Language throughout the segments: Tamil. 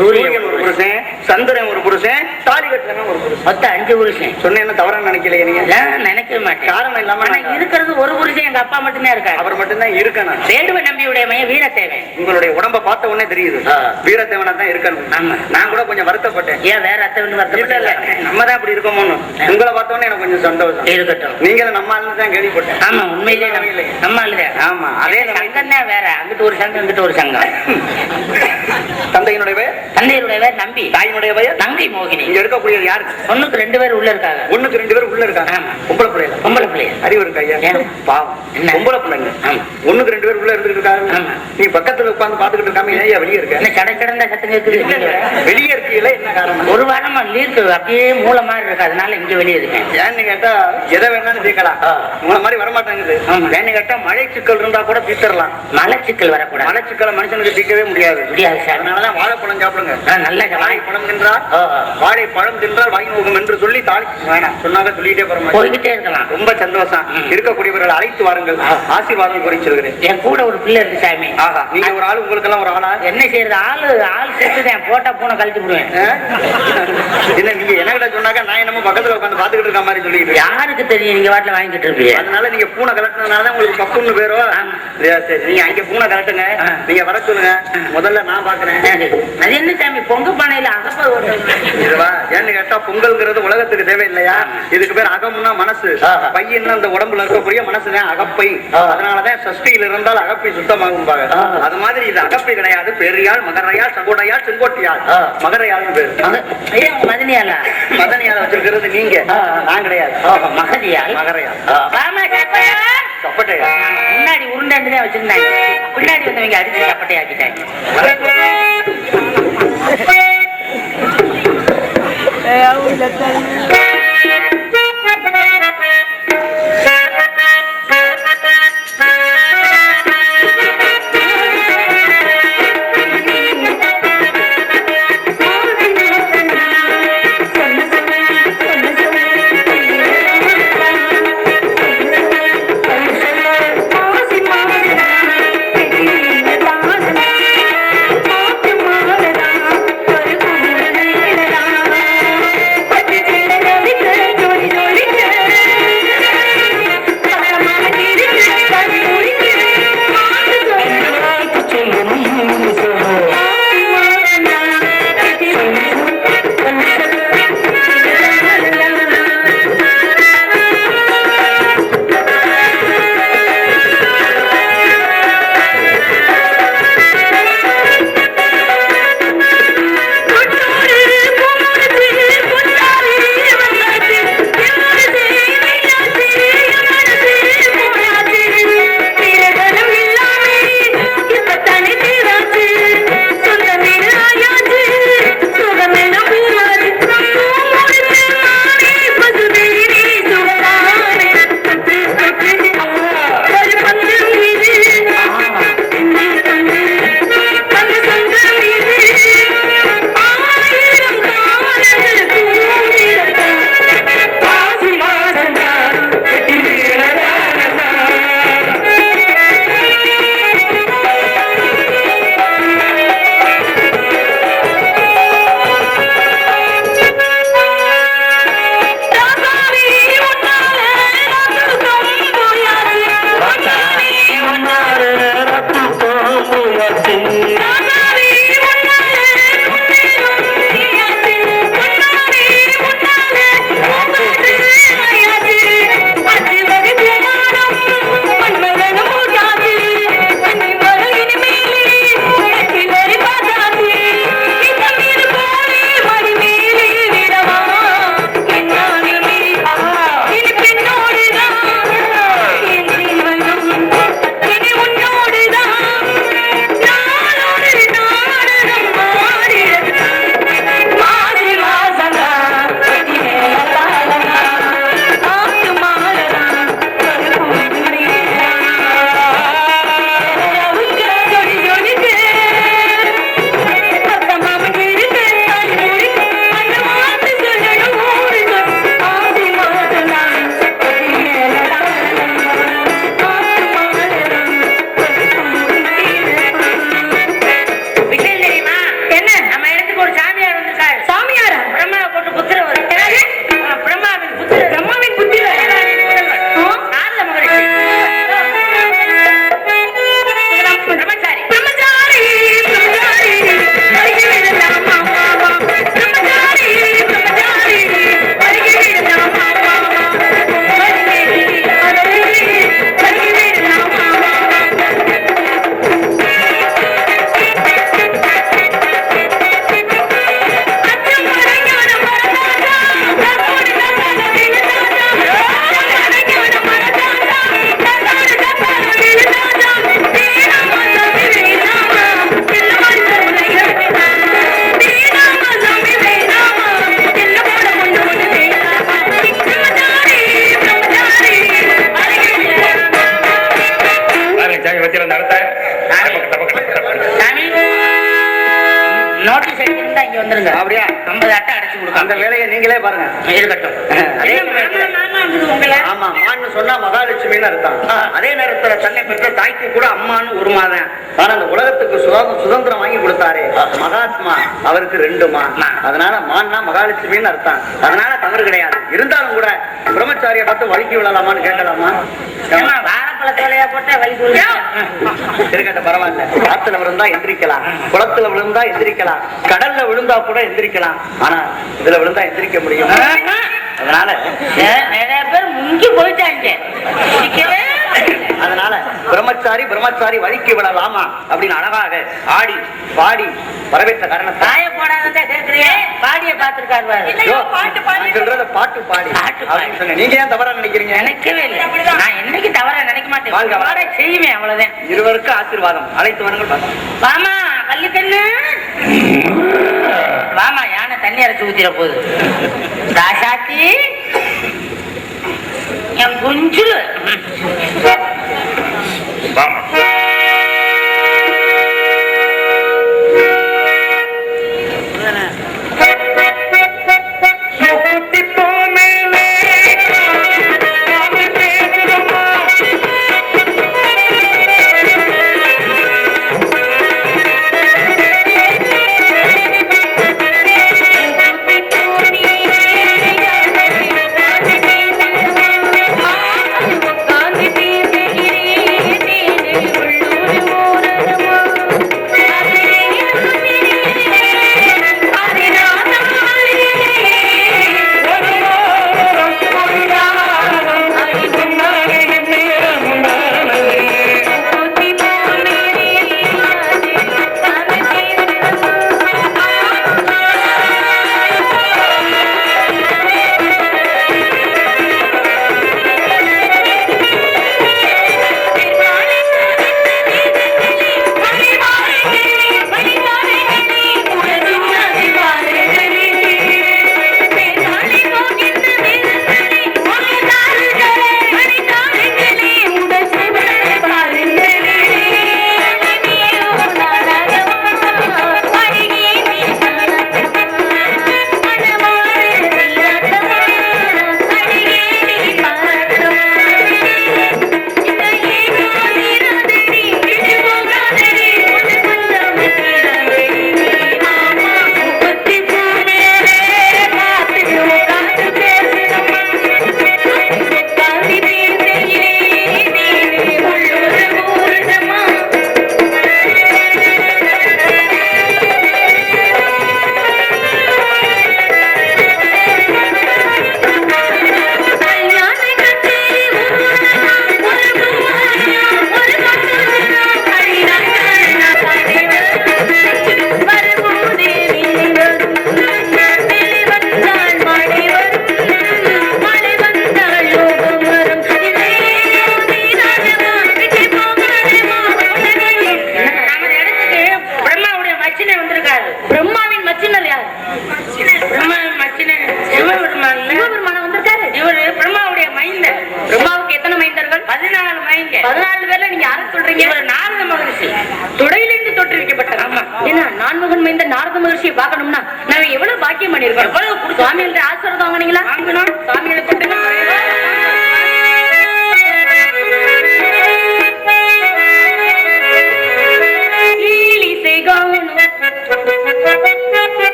சூரியன் ஒரு புருஷன், சந்திரன் ஒரு புருஷன், தாலி கட்டுறவன் ஒரு புருஷன், மொத்தம் 5 புருஷன். சொன்னேன்னு தவறா நினைக்கலையே நீங்க? நினைக்க மாட்டேன். காரணம் இல்லாம இருக்கிறது ஒரு புருஷன், எங்க அப்பா மட்டும்தான் இருக்காரு. அவர் மட்டும்தான் இருக்கணும். வேடுவ நம்பியுடைய மையம் வீரத்தேவன். உங்களுடைய உடம்ப பார்த்த உடனே தெரியுது வீரத்தேவனா தான் இருக்கணும். ஆமா, நான் கூட கொஞ்சம் வருத்தப்பட்டேன். ஏன் வேற அத்தவன் வருத்தப்பட்ட? இல்ல நம்ம தான் அப்படி இருக்கோம்னு உங்களை பார்த்த உடனே எனக்கு கொஞ்சம் சந்தோஷம். இருக்கட்டும், நீங்க நம்ம ஆளு தான் கேள்விப்பட்டேன். ஆமா, உண்மையிலேயே நம்ம ஆளு. ஆமா, அதே சங்கம் தான் வேற. அங்கிட்டு ஒரு சங்கம், இங்கிட்டு ஒரு சங்கம். தந்தையினுடைய பெயர் நம்பி, தாயினுடைய பெயர் நம்பி மோகினி. இங்க இருக்கக்கூடியது யாரு? ஒண்ணுக்கு 2 பேர் உள்ள இருக்காங்க. ஒண்ணுக்கு 2 பேர் உள்ள இருக்காங்க. பொம்பளை பிள்ளை அறிவு இருக்கா? பாவம், பொம்பளை பிள்ளைங்க. ஒண்ணுக்கு 2 பேர் உள்ள இருக்காங்க. நீ பக்கத்துல உட்கார்ந்து பாத்துக்கிட்டு இருக்காம ஏன் வெளியே இருக்க? கடை கடந்த சத்தம் கேட்குது. வெளியே இருக்கீங்களா? என்ன காரணம்? ஒரு வாரமா லீக்கு அப்படியே மூளை மாதிரி இருக்கு, அதனால இங்க வெளியே இருக்கேன். ஏன்னு கேட்டா எதை வேணாலும் தீர்க்கலாம். மூளை மாதிரி வரமாட்டாங்குது. ஏன்னு கேட்டா மழை சிக்கல் இருந்தா கூட தீர்த்தரலாம். மழை சிக்கல் வரக்கூடாது. மழை சிக்கலை மனுஷனுக்கு தீர்க்கவே முடியாது. அதனாலதான் வாழைப்பழம் சாப்பிடுங்க. நல்ல வாழைப்பழம் தின்றால் வாழைப்பழம் தின்றால் வாய் நோகும் என்று சொல்லி தாலி வேணாம் சொன்னாங்க. சொல்லிட்டே போயிட்டே இருக்கலாம். ரொம்ப சந்தோஷம். இருக்கக்கூடியவர்கள் அழைத்து வாருங்கள். ஆசீர்வாதம் கூறி சொல்கிறேன். என் கூட ஒரு பிள்ளை இருக்கு சாமி. ஆஹா, நீங்க ஒரு ஆளு, உங்களுக்கு எல்லாம் ஒரு ஆளா? என்ன செய்யறது? ஆள் செத்துதான். போட்டா பூனை கழட்டி விடுவேன். என்ன நீங்க என்ன சொன்னாக்க நான் என்னமோ பக்கத்துல உட்காந்து பாத்துக்கிட்டு இருக்க மாதிரி சொல்லிட்டு யாருக்கு தெரியும்? நீங்க வாட்டில வாங்கிட்டு இருப்பீங்க. அதனால நீங்க பூனை கலட்டினதுனால உங்களுக்கு பப்புன்னு பேரோ. நீங்க அங்க பூனை கலட்டுங்க, நீங்க வர சொல்லுங்க. முதல்ல நான் பாக்குறேன். அது என்ன சாமி பொங்க பானையில அகப்ப ஏன்னு கேட்டா பொங்கல்ங்கிறது உலகத்துக்கு தேவையில்லையா? இதுக்கு பேர் அகம்னா மனசு, பையன் அந்த உடம்புல இருக்கக்கூடிய மனசுதான் அகப்பை. அதனாலதான் சஷ்டியில் இருந்தால் அகப்பை சுத்தமாகும். அது மாதிரி இது அகப்பை கிடையாது. பெரியாள், மகரையாள், சகோடையாள், செங்கோட்டையாள். மகரையாள்னு பேரு. மதனியால வச்சிருக்கிறது நீங்க, நான் கிடையாது. மகதியாள், மகரையாள், சப்பட்டையா. முன்னாடி உருண்டாண்டுதான் வச்சிருந்தாங்க, பின்னாடி வந்தவங்க அடிச்சு சப்பட்டையாக்கிட்டாங்க. Thank you. வந்துருங்க. அப்படியா? 50 அட்டை அடைச்சு கொடுங்க. அந்த வேலையை நீங்களே பாருங்க. இருக்கட்டும். ஆமா, மான்னு சொன்னா மகாலட்சுமின்னு அர்த்தம். அதே நேரத்துல தன்னை பெற்ற தாய்க்கு கூட அம்மான்னு ஒரு மாதம். ஆனா அந்த உலகத்துக்கு சுதந்திரம் வாங்கி கொடுத்தாரு மகாத்மா, அவருக்கு 2 மா. அதனால மான்னா மகாலட்சுமின்னு அர்த்தம். அதனால தவறு கிடையாது. இருந்தாலும் கூட பிரம்மச்சாரியை பார்த்து வலிக்கி விடலாமான்னு கேட்கலாமா? வாழைப்பழத்தோலையா போட்டா வலிக்கு இருக்கட்டும், பரவாயில்ல. காத்துல விழுந்தா எந்திரிக்கலாம், குளத்துல விழுந்தா எந்திரிக்கலாம், கடல்ல விழுந்தா கூட எந்திரிக்கலாம். ஆனா இதுல விழுந்தா எந்திரிக்க முடியும். அதனால நிறைய பேர் முங்கி போயிட்டாங்க. அதனால பிரம்மச்சாரி வலிக்கு விடலாமா அப்படின்னு அழகாக ஆடி பாடி வரவேற்ற காரணம். தாய போடாத பாடிய பாத்துருக்காரு. பாட்டு பாடி நீங்க ஏன் தவறா நினைக்கிறீங்க? நினைக்கவே இல்லை. நான் என்னைக்கு தவறா நினைக்க மாட்டேன், செய்வேன். அவ்வளவுதான். இருவருக்கும் ஆசீர்வாதம். அழைத்து வாருங்கள். வாமா வள்ளிக்கண்ணு, வாமா. யானை தண்ணி அரைச்சு ஊத்திர போகுது. ராசாத்தி என் குஞ்சுல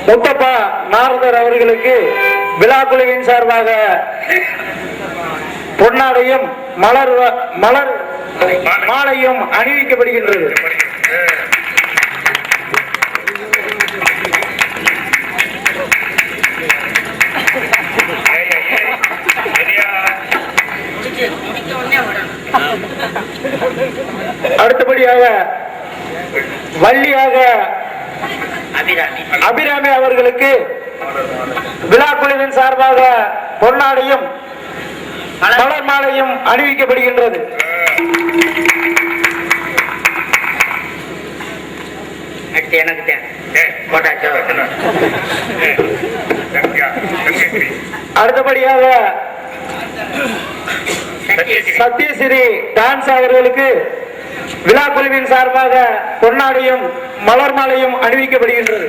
முத்தப்பா நாரதர் அவர்களுக்கு விழா குழுவின் சார்பாக பொன்னாடையும் மலர் மாலையும் அணிவிக்கப்படுகின்றது. அடுத்தபடியாக வள்ளியாக அபிராமி அவர்களுக்கு விழா குழுவின் சார்பாக பொன்னாடையும் மலர் மாலையும் அணிவிக்கப்படுகின்றது. அடுத்தபடியாக சத்யஸ்ரீ டான்ஸ் அவர்களுக்கு விழா குழுவின் சார்பாக பொன்னாடையும் மலர் மாலையும் அணிவிக்கப்படுகின்றது.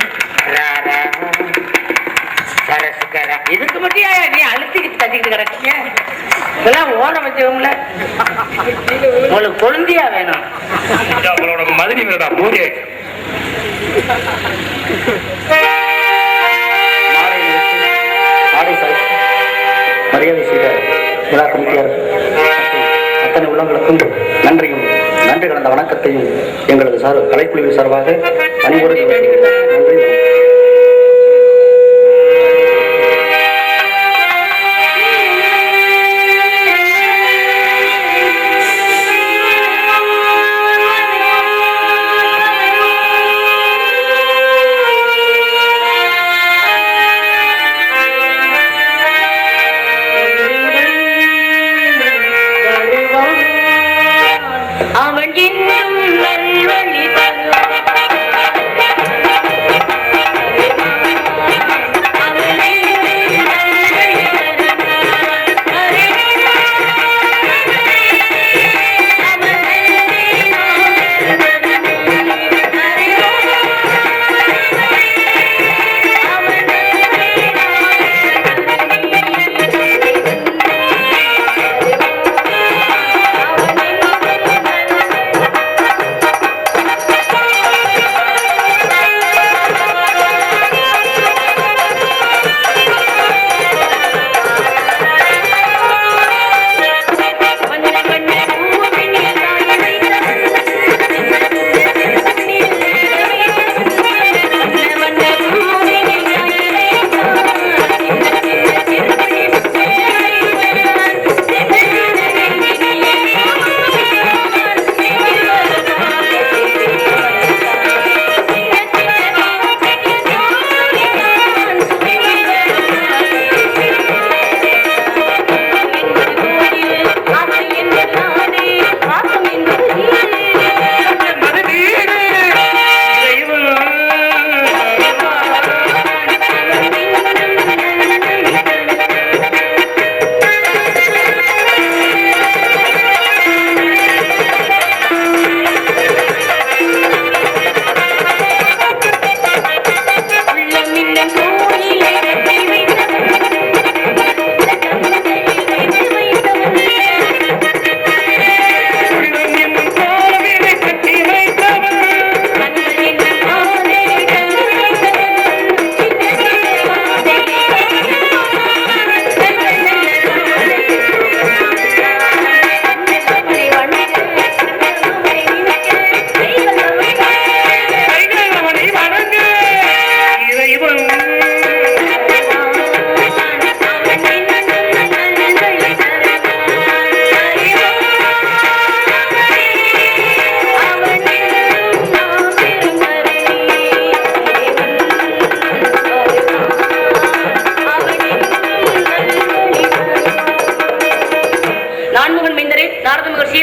இதுக்கு மட்டும் நீ அழுத்திக்கிட்டு தட்டிக்கிட்டு கிடக்கீங்க. இதெல்லாம் ஓட வச்சவங்கள உங்களுக்கு கொழுந்தியா வேணும். மதுரை வேடா பூஜை மரியாதை செய்த விழா கமிட்டியார் அத்தனை உள்ளங்களுக்கும் நன்றியும் நன்றி கலந்த வணக்கத்தையும் எங்களது கலைக்குழுவின் சார்பாக அன்போடு நன்றி.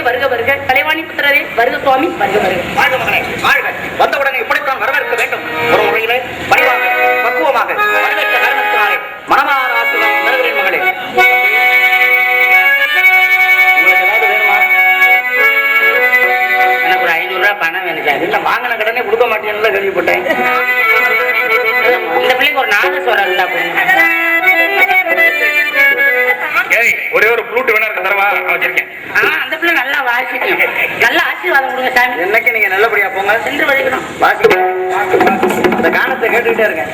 வருக வருக கலைவாணி புத்திரரே வருக சுவாமி வருக வருக. வாழ்க மகனே வாழ்க. வந்தவுடனே இப்படித்தான் வரவேற்க வேண்டும். ஒரு முறையிலே பணிவாக பக்குவமாக வரவேற்க காரணத்தினாலே மனமார ஆசிரியர் வருகிறேன் மகளே. உங்களுக்கு ஏதாவது வேணுமா? எனக்கு ஒரு 500 ரூபாய் பணம் வேணும். இல்ல வாங்கின கடனே கொடுக்க மாட்டேன்னு கேள்விப்பட்டேன். இந்த பிள்ளைக்கு ஒரு நாதஸ்வரம் இருந்தா போதும். ஒரே ஒரு ஃப்ளூட் வேணா இருக்க தரவா வச்சிருக்கேன். அந்த பிள்ளை நல்லா வாசிக்கணும். நல்ல ஆசீர்வாதம் கொடுங்க சாமி. என்னைக்கு நீங்க நல்லபடியா போங்க. சென்று வழிக்கணும். வாசிக்கணும். அந்த கானத்தை கேட்டுக்கிட்டே இருக்கேன்.